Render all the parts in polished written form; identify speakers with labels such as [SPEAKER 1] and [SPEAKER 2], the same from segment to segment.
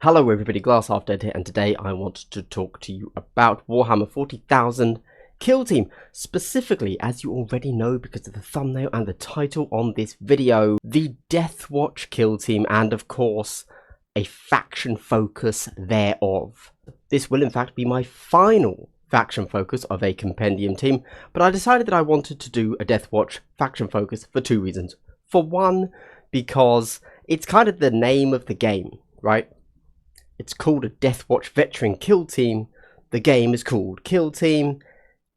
[SPEAKER 1] Hello everybody, Glass Half Dead here, and today I want to talk to you about Warhammer 40,000 Kill Team. Specifically, as you already know because of the thumbnail and the title on this video, the Deathwatch Kill Team, and of course, a faction focus thereof. This will in fact be my final faction focus of a Compendium team, but I decided that I wanted to do a Deathwatch faction focus for two reasons. For one, because it's kind of the name of the game, right? It's called a Deathwatch Veteran Kill Team. The game is called Kill Team.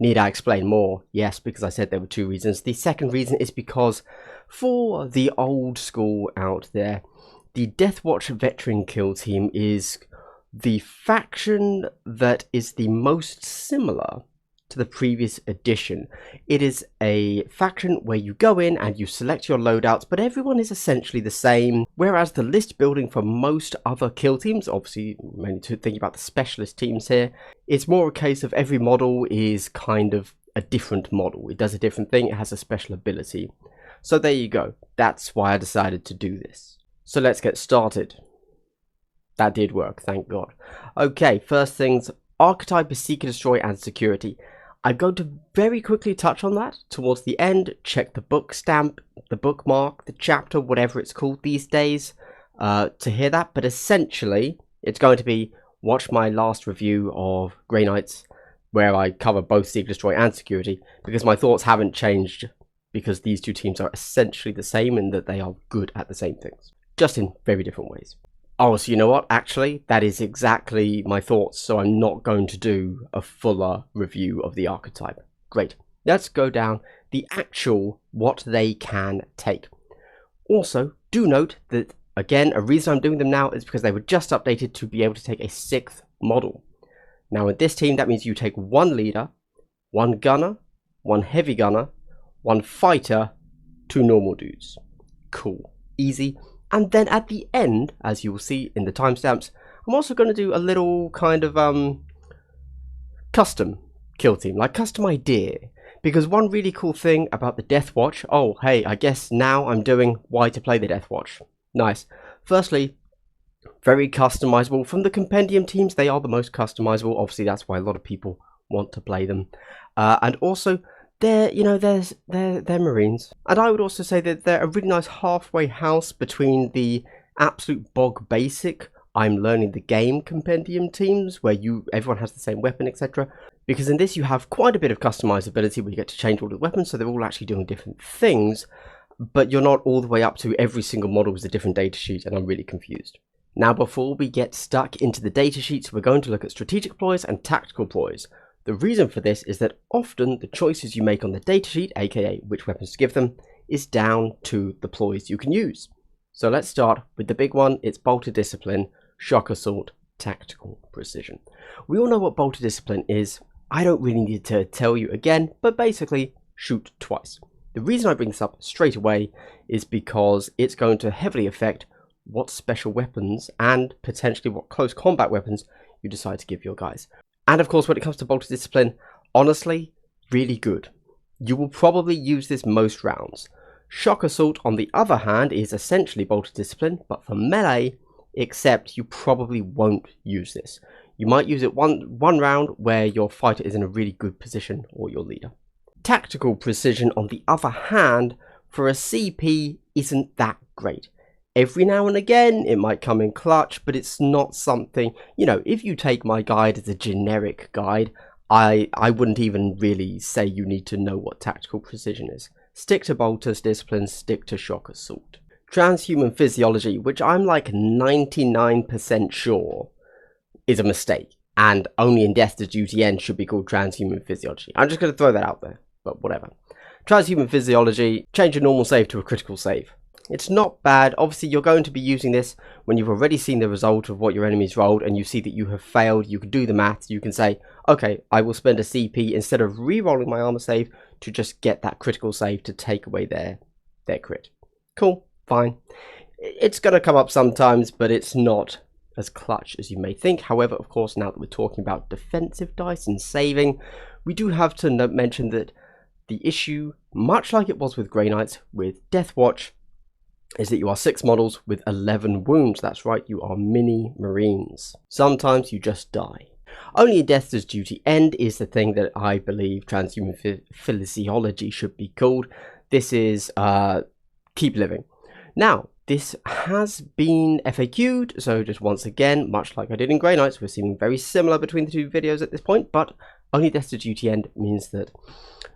[SPEAKER 1] Need I explain more? Yes, because I said there were two reasons. The second reason is because for the old school out there, the Deathwatch Veteran Kill Team is the faction that is the most similar to the previous edition. It is a faction where you go in and you select your loadouts, but everyone is essentially the same, whereas the list building for most other kill teams, obviously mainly thinking about the specialist teams here, it's more a case of every model is kind of a different model. It does a different thing, it has a special ability. So there you go, that's why I decided to do this. So let's get started. That did work, thank God. Okay, first things, archetype is Seek and Destroy and Security. I'm going to very quickly touch on that towards the end. Check the book stamp, the bookmark, the chapter, whatever it's called these days, to hear that. But essentially, it's going to be watch my last review of Grey Knights, where I cover both Seek, Destroy and Security, because my thoughts haven't changed, because these two teams are essentially the same in that they are good at the same things, just in very different ways. Oh, so you know what? Actually, that is exactly my thoughts, so I'm not going to do a fuller review of the archetype. Great. Let's go down the actual what they can take. Also, do note that, again, a reason I'm doing them now is because they were just updated to be able to take a 6th model. Now, with this team, that means you take one leader, one gunner, one heavy gunner, one fighter, two normal dudes. Cool. Easy. And then at the end, as you will see in the timestamps, I'm also going to do a little kind of custom kill team, like custom idea. Because one really cool thing about the Deathwatch, oh hey, I guess now I'm doing why to play the Deathwatch. Nice. Firstly, very customizable. From the Compendium teams, they are the most customizable. Obviously, that's why a lot of people want to play them. And also, they're Marines, and I would also say that they're a really nice halfway house between the absolute bog basic I'm learning the game Compendium teams, where everyone has the same weapon, etc. Because in this you have quite a bit of customizability where you get to change all the weapons, so they're all actually doing different things, but you're not all the way up to every single model with a different datasheet, and I'm really confused. Now, before we get stuck into the datasheets, we're going to look at strategic ploys and tactical ploys. The reason for this is that often the choices you make on the datasheet, aka which weapons to give them, is down to the ploys you can use. So let's start with the big one. It's Bolter Discipline, Shock Assault, Tactical Precision. We all know what Bolter Discipline is. I don't really need to tell you again, but basically shoot twice. The reason I bring this up straight away is because it's going to heavily affect what special weapons and potentially what close combat weapons you decide to give your guys. And of course, when it comes to Bolter Discipline, honestly, really good. You will probably use this most rounds. Shock Assault, on the other hand, is essentially Bolter Discipline, but for melee, except you probably won't use this. You might use it one round where your fighter is in a really good position, or your leader. Tactical Precision, on the other hand, for a CP, isn't that great. Every now and again, it might come in clutch, but it's not something, if you take my guide as a generic guide, I wouldn't even really say you need to know what tactical precision is. Stick to Bolter's Discipline, stick to Shock Assault. Transhuman Physiology, which I'm like 99% sure is a mistake, and only in Death to Duty End should be called Transhuman Physiology. I'm just going to throw that out there, but whatever. Transhuman Physiology, change a normal save to a critical save. It's not bad. Obviously, you're going to be using this when you've already seen the result of what your enemies rolled and you see that you have failed. You can do the maths. You can say, okay, I will spend a CP instead of re-rolling my armor save to just get that critical save to take away their crit. Cool, fine. It's going to come up sometimes, but it's not as clutch as you may think. However, of course, now that we're talking about defensive dice and saving, we do have to mention that the issue, much like it was with Grey Knights, with Deathwatch, is that you are 6 models with 11 wounds. That's right, you are mini Marines. Sometimes you just die. Only a death does duty end is the thing that I believe transhuman physiology should be called. This is keep living. Now, this has been FAQ'd, so just once again, much like I did in Grey Knights, we're seeming very similar between the two videos at this point, but only death to duty end means that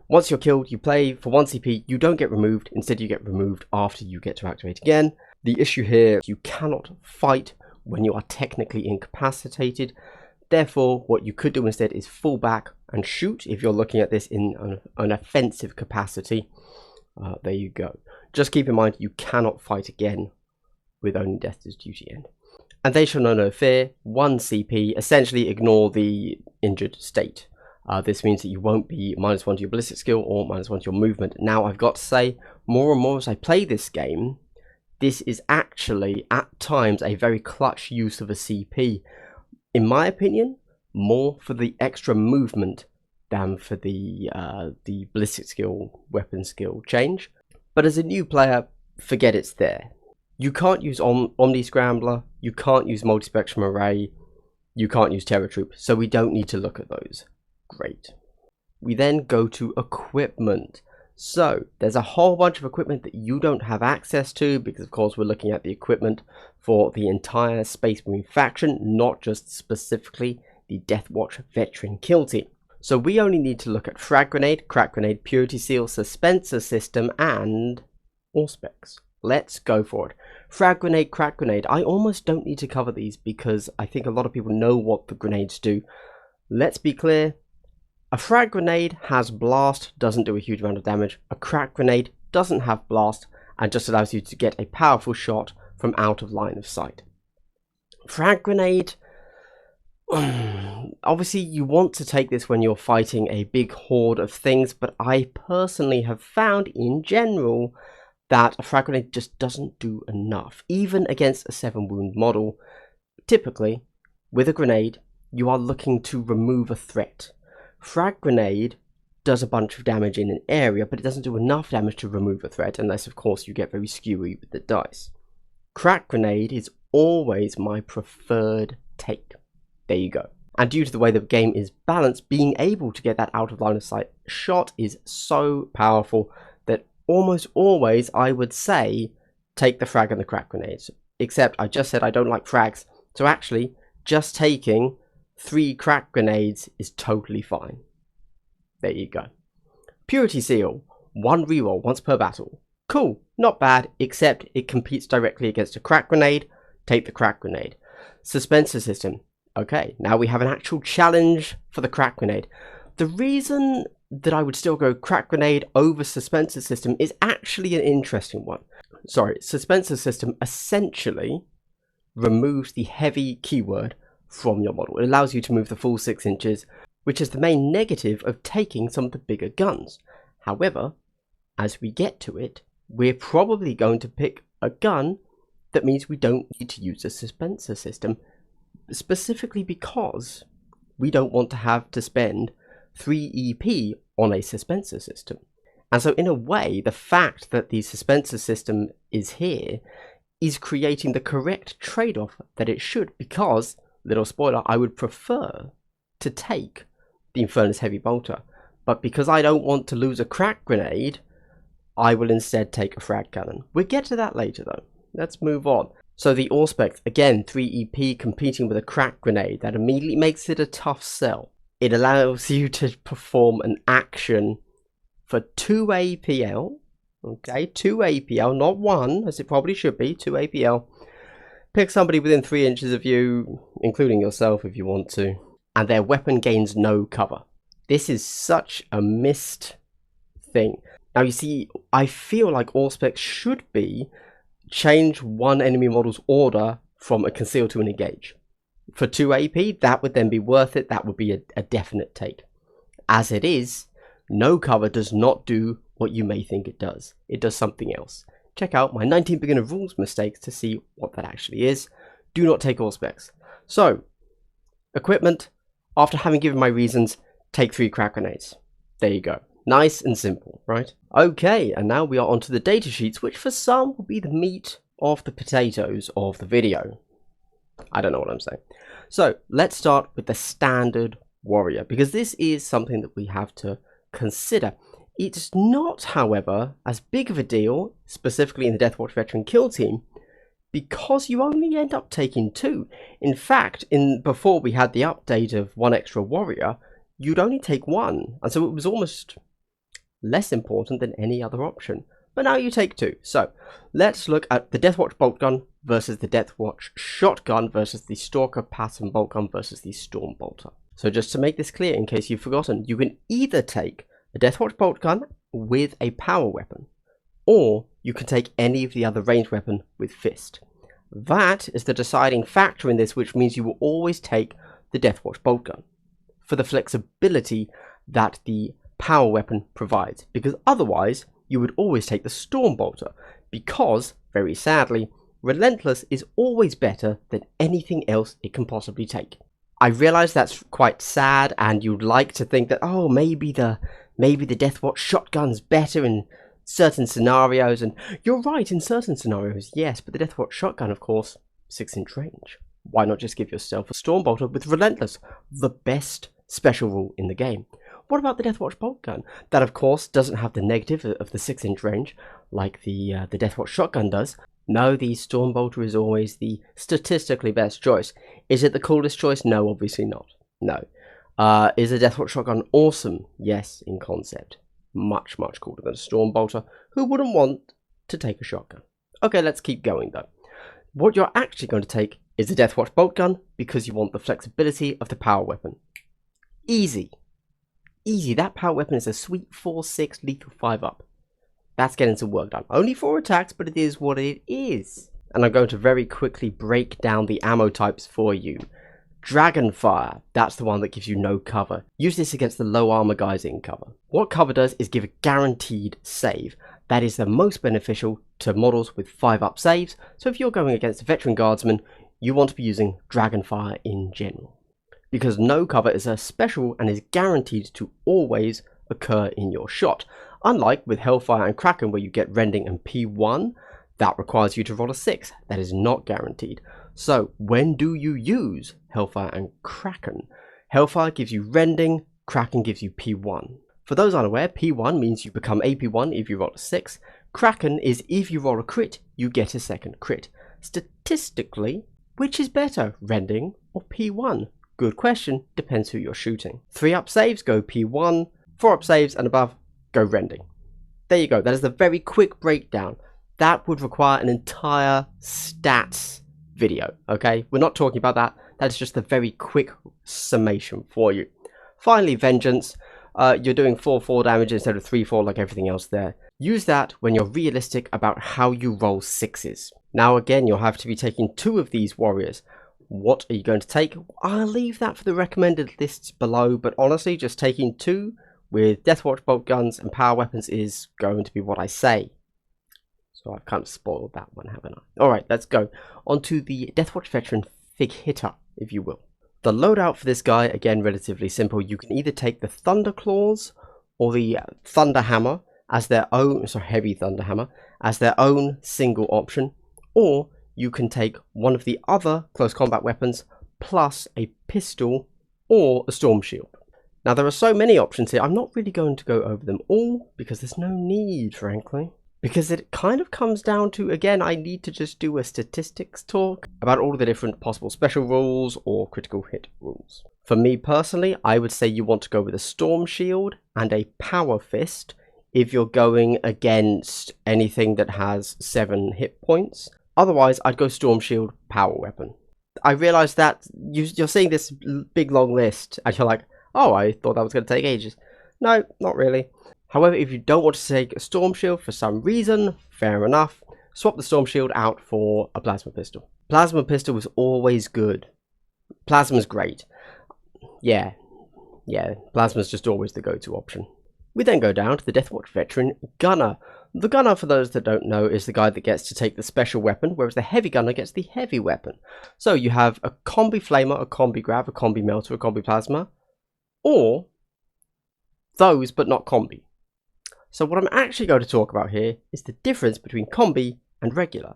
[SPEAKER 1] once you're killed, you play for 1 CP, you don't get removed, instead you get removed after you get to activate again. The issue here, you cannot fight when you are technically incapacitated. Therefore, what you could do instead is fall back and shoot if you're looking at this in an offensive capacity. There you go. Just keep in mind, you cannot fight again with only death as duty end. And they shall know no fear. 1 CP, essentially ignore the injured state. This means that you won't be -1 to your ballistic skill or -1 to your movement. Now, I've got to say, more and more as I play this game, this is actually, at times, a very clutch use of a CP. In my opinion, more for the extra movement than for the ballistic skill, weapon skill change. But as a new player, forget it's there. You can't use Omni Scrambler, you can't use Multispectrum Array, you can't use Terror Troop, so we don't need to look at those. Great. We then go to equipment. So there's a whole bunch of equipment that you don't have access to, because of course we're looking at the equipment for the entire Space Marine faction, not just specifically the Deathwatch Veteran Kill Team. So we only need to look at Frag Grenade, Crack Grenade, Purity Seal, Suspensor System, and Auspex. Let's go for it. Frag Grenade, Crack Grenade. I almost don't need to cover these because I think a lot of people know what the grenades do. Let's be clear. A frag grenade has blast, doesn't do a huge amount of damage. A crack grenade doesn't have blast and just allows you to get a powerful shot from out of line of sight. Frag grenade, obviously you want to take this when you're fighting a big horde of things, but I personally have found in general that a frag grenade just doesn't do enough. Even against a 7 wound model, typically with a grenade you are looking to remove a threat. Frag grenade does a bunch of damage in an area, but it doesn't do enough damage to remove a threat, unless of course you get very skewy with the dice. Crack grenade is always my preferred take. There you go. And due to the way the game is balanced, being able to get that out of line of sight shot is so powerful that almost always I would say take the frag and the crack grenades. Except I just said I don't like frags, so actually just taking 3 crack grenades is totally fine. There you go. Purity Seal, 1 reroll once per battle. Cool, not bad, except it competes directly against a crack grenade. Take the crack grenade. Suspensor System. Okay, now we have an actual challenge for the crack grenade. The reason that I would still go crack grenade over Suspensor System is actually an interesting one. Sorry, Suspensor System essentially removes the heavy keyword from your model. It allows you to move the full 6 inches, which is the main negative of taking some of the bigger guns. However, as we get to it, we're probably going to pick a gun that means we don't need to use a Suspensor System, specifically because we don't want to have to spend 3 EP on a Suspensor System. And so in a way, the fact that the Suspensor System is here is creating the correct trade-off that it should, because, little spoiler, I would prefer to take the Infernus Heavy Bolter, but because I don't want to lose a crack grenade, I will instead take a frag cannon. We'll get to that later though. Let's move on. So the Auspex, again 3 EP competing with a crack grenade, that immediately makes it a tough sell. It allows you to perform an action for 2 APL, okay, 2 APL, not 1 as it probably should be, 2 APL. Pick somebody within 3 inches of you, including yourself if you want to, and their weapon gains no cover. This is such a missed thing. Now you see, I feel like Auspex should be change one enemy model's order from a conceal to an engage. For 2 AP, that would then be worth it, that would be a definite take. As it is, no cover does not do what you may think it does. It does something else. Check out my 19 beginner rules mistakes to see what that actually is. Do not take Auspex. So, equipment, after having given my reasons, take 3 crack grenades. There you go. Nice and simple, right? Okay, and now we are onto the data sheets, which for some will be the meat of the potatoes of the video. I don't know what I'm saying. So let's start with the standard warrior, because this is something that we have to consider. It's not, however, as big of a deal, specifically in the Deathwatch Veteran Kill Team, because you only end up taking 2. In fact, before we had the update of 1 extra warrior, you'd only take 1, and so it was almost less important than any other option. But now you take 2. So let's look at the Deathwatch bolt gun versus the Deathwatch shotgun versus the Stalker pattern bolt gun versus the Storm bolter. So just to make this clear, in case you've forgotten, you can either take a Deathwatch bolt gun with a power weapon, or you can take any of the other ranged weapon with fist. That is the deciding factor in this, which means you will always take the Deathwatch bolt gun for the flexibility that the power weapon provides, because otherwise you would always take the Storm bolter, because, very sadly, Relentless is always better than anything else it can possibly take. I realise that's quite sad, and you'd like to think that, oh, maybe the Deathwatch shotgun's better in certain scenarios, and you're right, in certain scenarios, yes, but the Deathwatch shotgun, of course, 6-inch range. Why not just give yourself a Storm bolter with Relentless, the best special rule in the game? What about the Deathwatch bolt gun? That, of course, doesn't have the negative of the 6-inch range like the Deathwatch shotgun does. No, the Storm bolter is always the statistically best choice. Is it the coolest choice? No, obviously not. No. Is a Deathwatch shotgun awesome? Yes, in concept. Much, much cooler than a Storm bolter. Who wouldn't want to take a shotgun? Okay, let's keep going though. What you're actually going to take is the Deathwatch bolt gun because you want the flexibility of the power weapon. Easy. Easy. That power weapon is a sweet 4-6 lethal 5-up. That's getting some work done. Only 4 attacks, but it is what it is. And I'm going to very quickly break down the ammo types for you. Dragonfire, that's the one that gives you no cover. Use this against the low armor guys in cover. What cover does is give a guaranteed save. That is the most beneficial to models with 5-up saves. So if you're going against a veteran guardsman, you want to be using Dragonfire in general, because no cover is a special and is guaranteed to always occur in your shot. Unlike with Hellfire and Kraken, where you get Rending and P1, that requires you to roll a 6. That is not guaranteed. So when do you use Hellfire and Kraken? Hellfire gives you Rending, Kraken gives you P1. For those unaware, P1 means you become AP1 if you roll a 6. Kraken is if you roll a crit, you get a second crit. Statistically, which is better, Rending or P1? Good question, depends who you're shooting. 3-up saves go P1, 4-up saves and above go Rending. There you go, that is the very quick breakdown. That would require an entire stats video, okay? We're not talking about that, that's just a very quick summation for you. Finally, Vengeance. You're doing 4-4 damage instead of 3-4 like everything else there. Use that when you're realistic about how you roll 6s. Now again, you'll have to be taking 2 of these warriors. What are you going to take? I'll leave that for the recommended lists below, but honestly, just taking 2 with Deathwatch bolt guns and power weapons is going to be what I say. So I've kind of spoiled that one, haven't I? Alright, let's go on to the Deathwatch Veteran Fig Hitter, if you will. The loadout for this guy, again, relatively simple. You can either take the Thunder Claws or the Thunder Hammer as their own, Heavy Thunder Hammer, as their own single option, or you can take one of the other close combat weapons plus a pistol or a storm shield. Now there are so many options here, I'm not really going to go over them all because there's no need, frankly. Because it kind of comes down to, again, I need to just do a statistics talk about all of the different possible special rules or critical hit rules. For me personally, I would say you want to go with a Storm Shield and a Power Fist if you're going against anything that has 7 hit points. Otherwise, I'd go Storm Shield, Power Weapon. I realise that you're seeing this big long list and you're like, oh, I thought that was going to take ages. No, not really. However, if you don't want to take a Storm Shield for some reason, fair enough, swap the Storm Shield out for a Plasma Pistol. Plasma Pistol was always good. Plasma's great. Yeah, Plasma's just always the go-to option. We then go down to the Deathwatch Veteran Gunner. The Gunner, for those that don't know, is the guy that gets to take the special weapon, whereas the Heavy Gunner gets the heavy weapon. So you have a Combi Flamer, a Combi Grav, a Combi Melter, a Combi Plasma, or those but not Combi. So what I'm actually going to talk about here is the difference between combi and regular.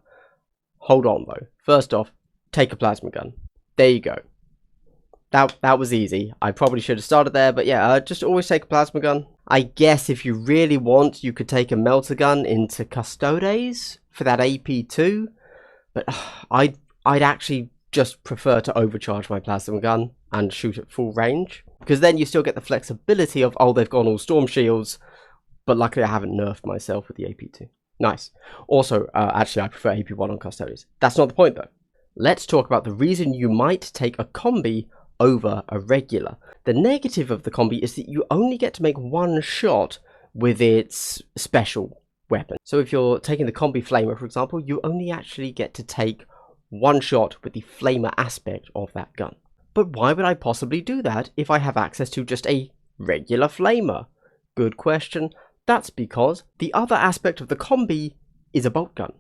[SPEAKER 1] Hold on though. First off, take a plasma gun. There you go. That was easy. I probably should have started there, but yeah, just always take a plasma gun. I guess if you really want, you could take a melter gun into Custodes for that AP2, but I'd actually just prefer to overcharge my plasma gun and shoot at full range, because then you still get the flexibility of, oh, they've gone all storm shields, but luckily I haven't nerfed myself with the AP2. Nice. Also, actually I prefer AP1 on Custodes. That's not the point though. Let's talk about the reason you might take a combi over a regular. The negative of the combi is that you only get to make one shot with its special weapon. So if you're taking the combi flamer, for example, you only actually get to take one shot with the flamer aspect of that gun. But why would I possibly do that if I have access to just a regular flamer? Good question. That's because the other aspect of the combi is a bolt gun.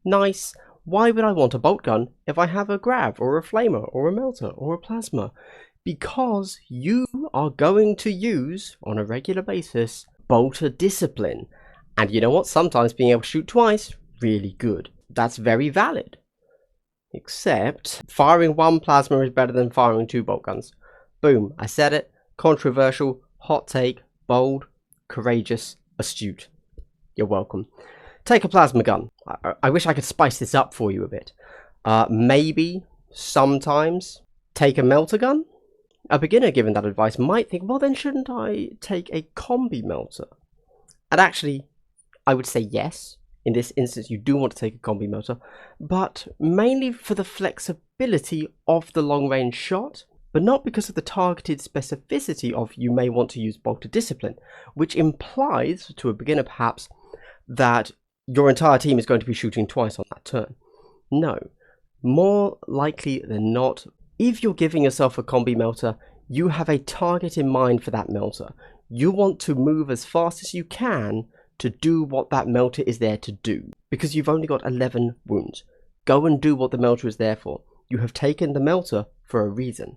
[SPEAKER 1] Nice. Why would I want a bolt gun if I have a grav or a flamer or a melter or a plasma? Because you are going to use, on a regular basis, bolter discipline. And you know what? Sometimes being able to shoot twice, really good. That's very valid. Except, firing one plasma is better than firing two bolt guns. Boom, I said it. Controversial, hot take, bold, courageous, astute. You're welcome. Take a plasma gun. I wish I could spice this up for you a bit. Maybe, sometimes, take a melter gun? A beginner given that advice might think, well then shouldn't I take a combi melter? And actually, I would say yes. In this instance, you do want to take a combi melter, but mainly for the flexibility of the long range shot, but not because of the targeted specificity of you may want to use bolter discipline, which implies, to a beginner perhaps, that your entire team is going to be shooting twice on that turn. No. More likely than not, if you're giving yourself a combi melter, you have a target in mind for that melter. You want to move as fast as you can to do what that melter is there to do, because you've only got 11 wounds. Go and do what the melter is there for. You have taken the melter for a reason.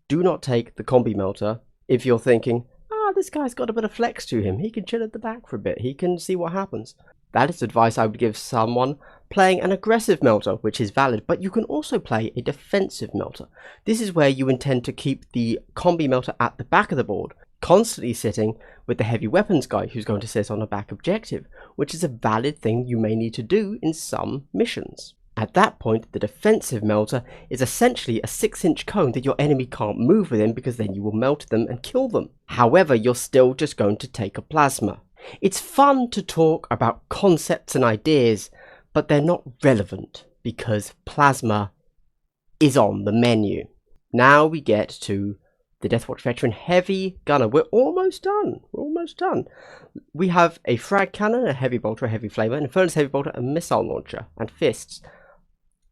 [SPEAKER 1] Do not take the combi melter if you're thinking, this guy's got a bit of flex to him. He can chill at the back for a bit. He can see what happens. That is advice I would give someone playing an aggressive melter, which is valid, but you can also play a defensive melter. This is where you intend to keep the combi melter at the back of the board, constantly sitting with the heavy weapons guy who's going to sit on a back objective, which is a valid thing you may need to do in some missions. At that point, the defensive melter is essentially a 6-inch cone that your enemy can't move within, because then you will melt them and kill them. However, you're still just going to take a plasma. It's fun to talk about concepts and ideas, but they're not relevant because plasma is on the menu. Now we get to the Deathwatch Veteran Heavy Gunner. We're almost done. We have a frag cannon, a heavy bolter, a heavy flamer, an infernus heavy bolter, a missile launcher, and fists.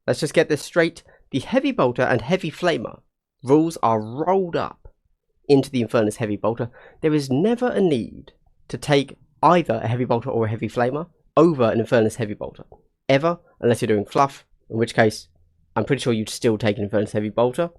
[SPEAKER 1] Let's just get this straight. The heavy bolter and heavy flamer rules are rolled up into the infernus heavy bolter. There is never a need to take either a heavy bolter or a heavy flamer over an infernus heavy bolter. Ever, unless you're doing fluff, in which case I'm pretty sure you'd still take an infernus heavy bolter,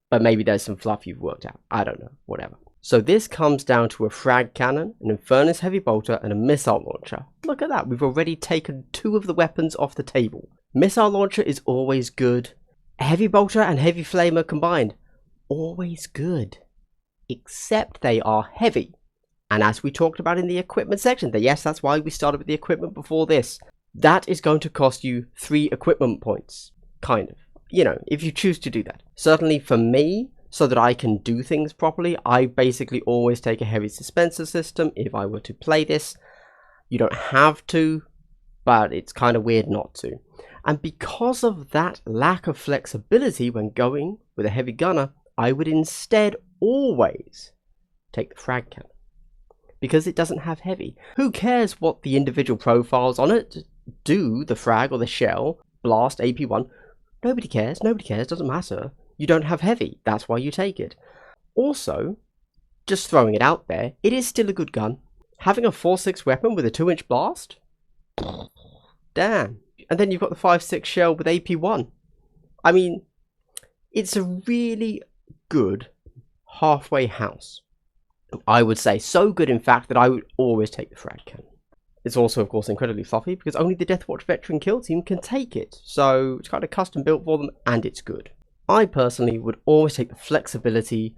[SPEAKER 1] but maybe there's some fluff you've worked out. I don't know, whatever. So this comes down to a frag cannon, an infernus heavy bolter, and a missile launcher. Look at that, we've already taken 2 of the weapons off the table. Missile launcher is always good. Heavy bolter and heavy flamer combined, always good. Except they are heavy. And as we talked about in the equipment section, yes, that's why we started with the equipment before this. That is going to cost you 3 equipment points, kind of. You know, if you choose to do that. Certainly for me, so that I can do things properly, I basically always take a heavy dispenser system if I were to play this. You don't have to, but it's kind of weird not to. And because of that lack of flexibility when going with a heavy gunner, I would instead always take the frag cannon, because it doesn't have heavy. Who cares what the individual profiles on it do, the frag or the shell, blast, AP1? Nobody cares, doesn't matter. You don't have heavy, that's why you take it. Also, just throwing it out there, it is still a good gun. Having a 4.6 weapon with a 2-inch blast? Damn. And then you've got the 5.6 shell with AP1. I mean, it's a really good halfway house. I would say so good, in fact, that I would always take the frag cannon. It's also, of course, incredibly fluffy because only the Deathwatch Veteran Kill Team can take it, so it's kind of custom built for them, and it's good. I personally would always take the flexibility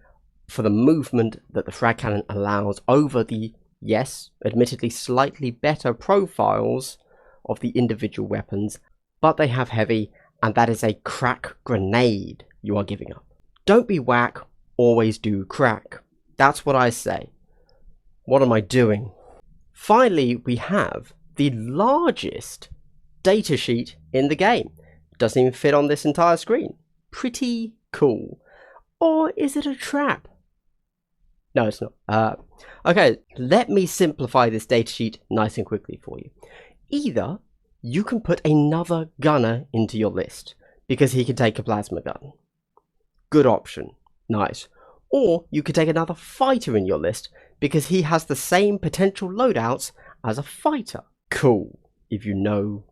[SPEAKER 1] for the movement that the frag cannon allows over the, yes, admittedly slightly better profiles of the individual weapons, but they have heavy, and that is a crack grenade you are giving up. Don't be whack, always do crack. That's what I say. What am I doing? Finally, we have the largest datasheet in the game. It doesn't even fit on this entire screen. Pretty cool. Or is it a trap? No, it's not. Okay, let me simplify this datasheet nice and quickly for you. Either you can put another gunner into your list because he can take a plasma gun. Good option. Nice. Or you could take another fighter in your list because he has the same potential loadouts as a fighter. Cool, if you know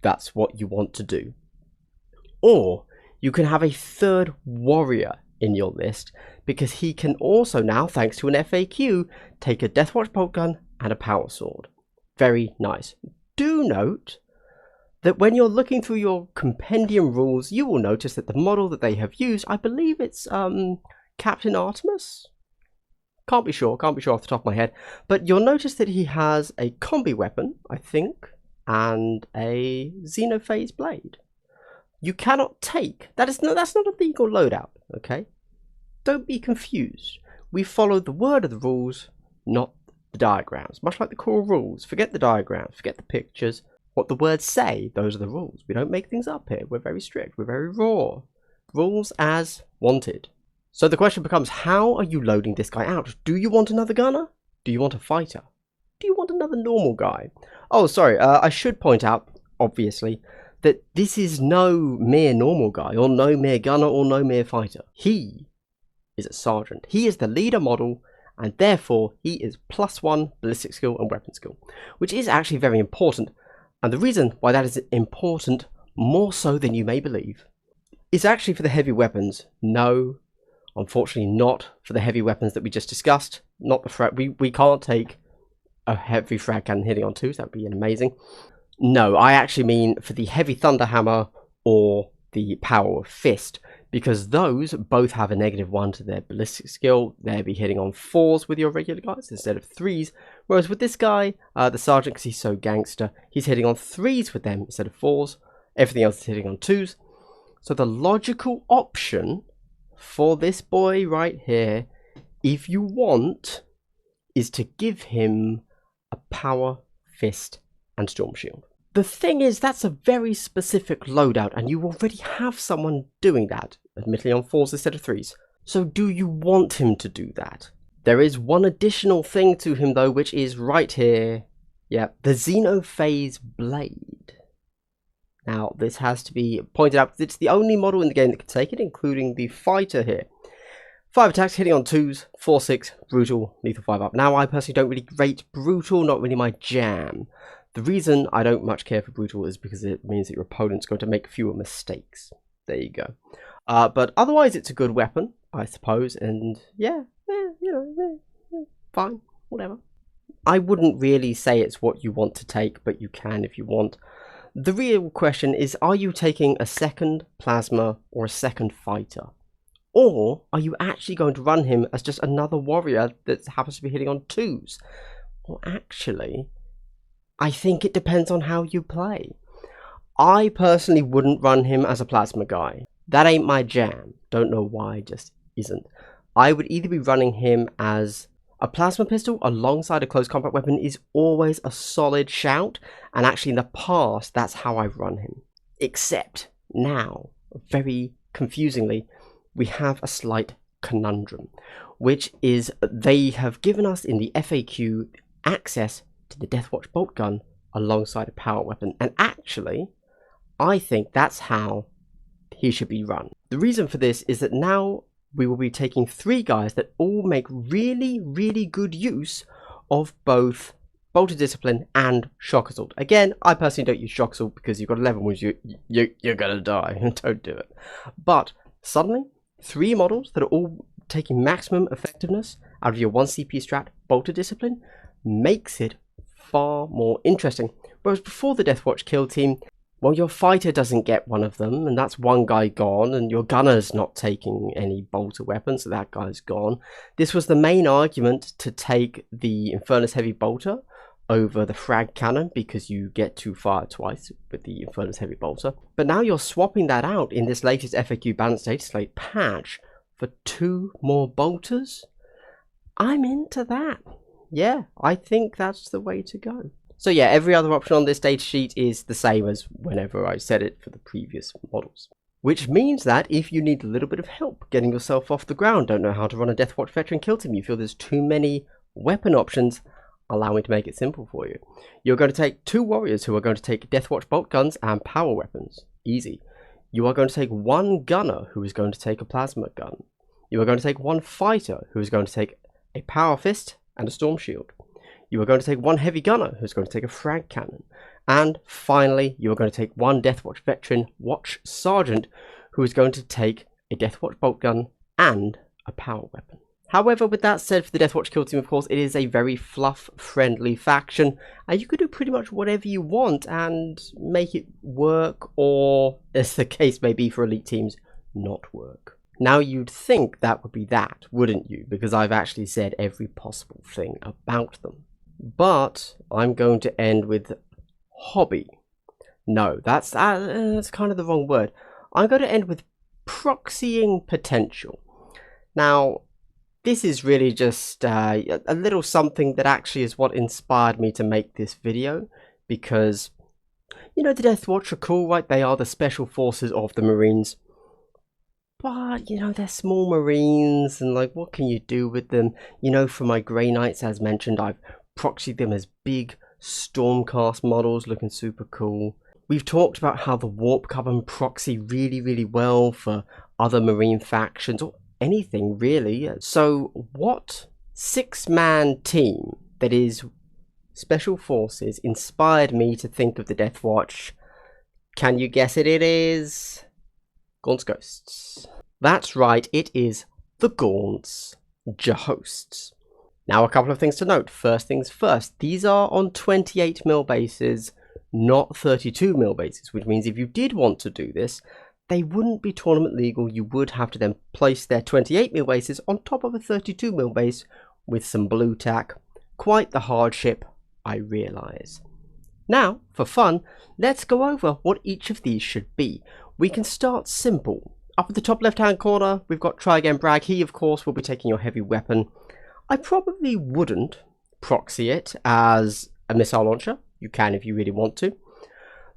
[SPEAKER 1] that's what you want to do. Or you can have a third warrior in your list because he can also now, thanks to an FAQ, take a Deathwatch bolt gun and a power sword. Very nice. Do note that when you're looking through your compendium rules, you will notice that the model that they have used, I believe it's Captain Artemis? Can't be sure off the top of my head, but you'll notice that he has a combi weapon, I think, and a xenophase blade. You cannot take, that's not a legal loadout, okay? Don't be confused. We follow the word of the rules, not the diagrams. Much like the core rules, forget the diagrams, forget the pictures. What the words say, those are the rules. We don't make things up here. We're very strict, we're very raw. Rules as wanted. So the question becomes, how are you loading this guy out? Do you want another gunner? Do you want a fighter? Do you want another normal guy? Oh, sorry, I should point out, obviously, that this is no mere normal guy, or no mere gunner, or no mere fighter. He is a sergeant. He is the leader model, and therefore he is +1 ballistic skill and weapon skill, which is actually very important. And the reason why that is important, more so than you may believe, is actually for the heavy weapons. No, unfortunately not for the heavy weapons that we just discussed. Not the frag. We can't take a heavy frag cannon hitting on twos. That would be amazing. No, I actually mean for the heavy thunderhammer or the power of fist, because those both have a -1 to their ballistic skill. They'll be hitting on 4s with your regular guys instead of 3s. Whereas with this guy, the sergeant, because he's so gangster, he's hitting on 3s with them instead of 4s. Everything else is hitting on 2s. So the logical option for this boy right here, if you want, is to give him a power, fist, and storm shield. The thing is, that's a very specific loadout, and you already have someone doing that, admittedly on 4s instead of 3s. So do you want him to do that? There is one additional thing to him though, which is right here. Yeah, the xenophase blade. Now, this has to be pointed out because it's the only model in the game that can take it, including the fighter here. 5 attacks, hitting on 2s, 4-6, brutal, lethal 5-up. Now, I personally don't really rate brutal, not really my jam. The reason I don't much care for brutal is because it means that your opponent's going to make fewer mistakes. There you go. But otherwise, it's a good weapon, I suppose, and yeah, fine, whatever. I wouldn't really say it's what you want to take, but you can if you want. The real question is, are you taking a second plasma or a second fighter? Or are you actually going to run him as just another warrior that happens to be hitting on 2s? Or actually, I think it depends on how you play. I personally wouldn't run him as a plasma guy. That ain't my jam. Don't know why, just isn't. I would either be running him as a plasma pistol alongside a close combat weapon is always a solid shout, and actually in the past, that's how I've run him. Except now, very confusingly, we have a slight conundrum, which is they have given us in the FAQ access to the Deathwatch bolt gun alongside a power weapon, and actually, I think that's how he should be run. The reason for this is that now we will be taking 3 guys that all make really, really good use of both Bolted Discipline and Shock Assault. Again, I personally don't use Shock Assault because you've got 11 wounds, you're gonna die. Don't do it. But suddenly, 3 models that are all taking maximum effectiveness out of your 1 CP strat bolter discipline makes it far more interesting. Whereas before the Deathwatch Kill Team, well, your fighter doesn't get one of them, and that's one guy gone, and your gunner's not taking any bolter weapons, so that guy's gone. This was the main argument to take the Infernus Heavy Bolter over the frag cannon, because you get to fire twice with the Infernus Heavy Bolter. But now you're swapping that out in this latest FAQ Balanced Data Slate patch for 2 more bolters. I'm into that. Yeah, I think that's the way to go. So yeah, every other option on this datasheet is the same as whenever I said it for the previous models. Which means that if you need a little bit of help getting yourself off the ground, don't know how to run a Deathwatch Veteran Kill Team, you feel there's too many weapon options, allow me to make it simple for you. You're going to take 2 warriors who are going to take Deathwatch bolt guns and power weapons. Easy. You are going to take 1 gunner who is going to take a plasma gun. You are going to take 1 fighter who is going to take a power fist and a storm shield. You are going to take 1 heavy gunner who's going to take a frag cannon. And finally, you are going to take 1 Deathwatch Veteran Watch Sergeant who is going to take a Deathwatch bolt gun and a power weapon. However, with that said, for the Deathwatch Kill Team, of course, it is a very fluff-friendly faction, and you can do pretty much whatever you want and make it work, or, as the case may be for elite teams, not work. Now, you'd think that would be that, wouldn't you? Because I've actually said every possible thing about them. But I'm going to end with hobby. No, that's kind of the wrong word. I'm going to end with proxying potential. Now, this is really just a little something that actually is what inspired me to make this video, because, you know, the Deathwatch are cool, right? They are the special forces of the Marines. But, you know, they're small Marines, and, like, what can you do with them? You know, for my Grey Knights, as mentioned, I've proxied them as big Stormcast models, looking super cool. We've talked about how the Warp Carbon proxy really well for other Marine factions, or anything really. So what 6-man team that is special forces inspired me to think of the Deathwatch? Can you guess it? It is Gaunt's Ghosts. That's right, it is the Gaunt's Hosts. Now, a couple of things to note. First things first, these are on 28mm bases, not 32mm bases, which means if you did want to do this, they wouldn't be tournament legal. You would have to then place their 28mm bases on top of a 32mm base with some blue tack. Quite the hardship, I realise. Now, for fun, let's go over what each of these should be. We can start simple. Up at the top left-hand corner, we've got Try Again Bragg. He, of course, will be taking your heavy weapon. I probably wouldn't proxy it as a missile launcher. You can if you really want to.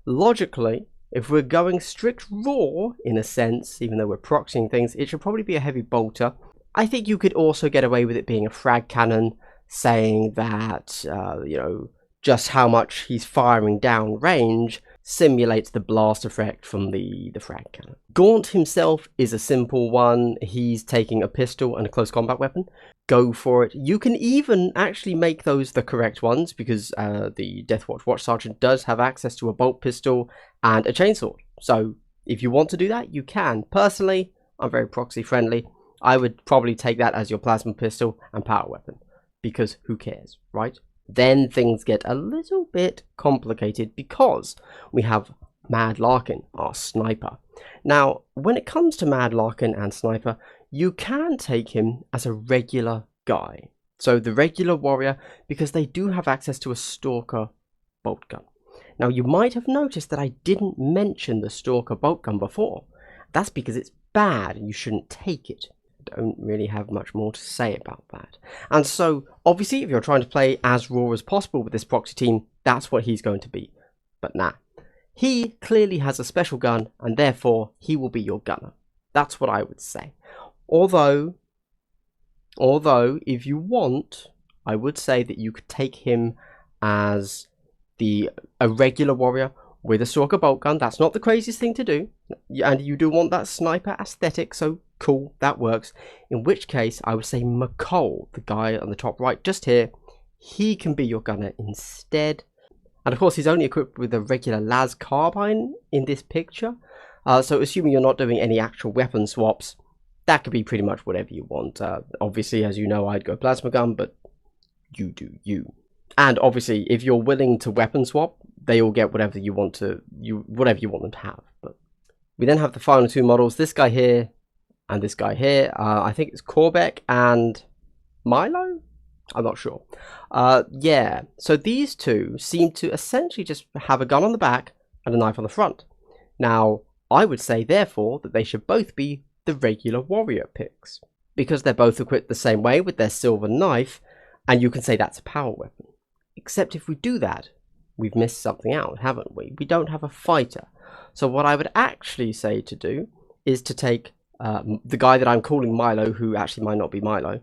[SPEAKER 1] Logically, if we're going strict raw, in a sense, even though we're proxying things, it should probably be a heavy bolter. I think you could also get away with it being a frag cannon, saying that, you know, just how much he's firing down range simulates the blast effect from the frag cannon. Gaunt himself is a simple one. He's taking a pistol and a close combat weapon. Go for it. You can even actually make those the correct ones, because the Deathwatch Watch Sergeant does have access to a bolt pistol and a chainsword. So if you want to do that, you can. Personally, I'm very proxy friendly. I would probably take that as your plasma pistol and power weapon, because who cares, right? Then things get a little bit complicated, because we have Mad Larkin, our sniper. Now, when it comes to Mad Larkin and sniper, you can take him as a regular guy. So the regular warrior, because they do have access to a Stalker bolt gun. Now, you might have noticed that I didn't mention the Stalker bolt gun before. That's because it's bad and you shouldn't take it. Don't really have much more to say about that. And so, obviously, if you're trying to play as raw as possible with this proxy team, that's what he's going to be. But nah, he clearly has a special gun, and therefore he will be your gunner. That's what I would say. Although, if you want, I would say that you could take him as a regular warrior with a Stalker bolt gun. That's not the craziest thing to do, and you do want that sniper aesthetic, so cool, that works. In which case, I would say McCall, the guy on the top right, just here, he can be your gunner instead. And of course, he's only equipped with a regular las carbine in this picture. So assuming you're not doing any actual weapon swaps, that could be pretty much whatever you want. Obviously, as you know, I'd go plasma gun, but you do you. And obviously, if you're willing to weapon swap, they all get whatever you want them to have. But we then have the final two models, this guy here and this guy here. I think it's Corbeck and Milo? I'm not sure. Yeah, so these two seem to essentially just have a gun on the back and a knife on the front. Now, I would say, therefore, that they should both be the regular warrior picks, because they're both equipped the same way with their silver knife, and you can say that's a power weapon. Except if we do that, we've missed something out, haven't we? We don't have a fighter. So what I would actually say to do is to take the guy that I'm calling Milo, who actually might not be Milo,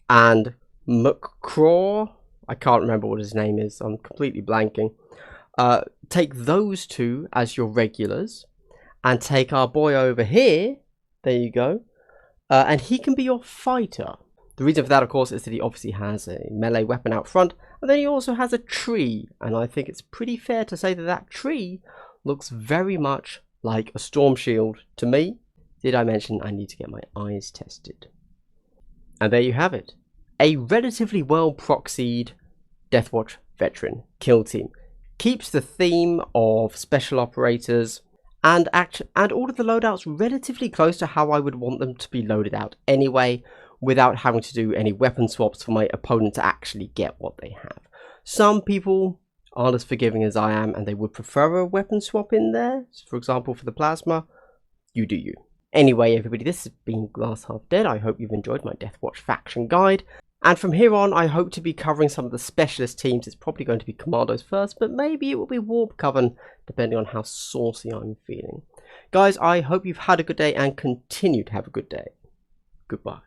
[SPEAKER 1] and McCraw, I can't remember what his name is, I'm completely blanking. Take those two as your regulars, and take our boy over here, there you go, and he can be your fighter. The reason for that, of course, is that he obviously has a melee weapon out front, and then he also has a tree, and I think it's pretty fair to say that that tree looks very much like a storm shield to me. Did I mention I need to get my eyes tested? And there you have it. A relatively well proxied Deathwatch Veteran Kill Team. Keeps the theme of special operators and all of the loadouts relatively close to how I would want them to be loaded out anyway, without having to do any weapon swaps for my opponent to actually get what they have. Some people aren't as forgiving as I am, and they would prefer a weapon swap in there. For example, for the plasma, you do you. Anyway, everybody, this has been Glass Half Dead. I hope you've enjoyed my Deathwatch faction guide. And from here on, I hope to be covering some of the specialist teams. It's probably going to be Commandos first, but maybe it will be Warp Coven, depending on how saucy I'm feeling. Guys, I hope you've had a good day and continue to have a good day. Goodbye.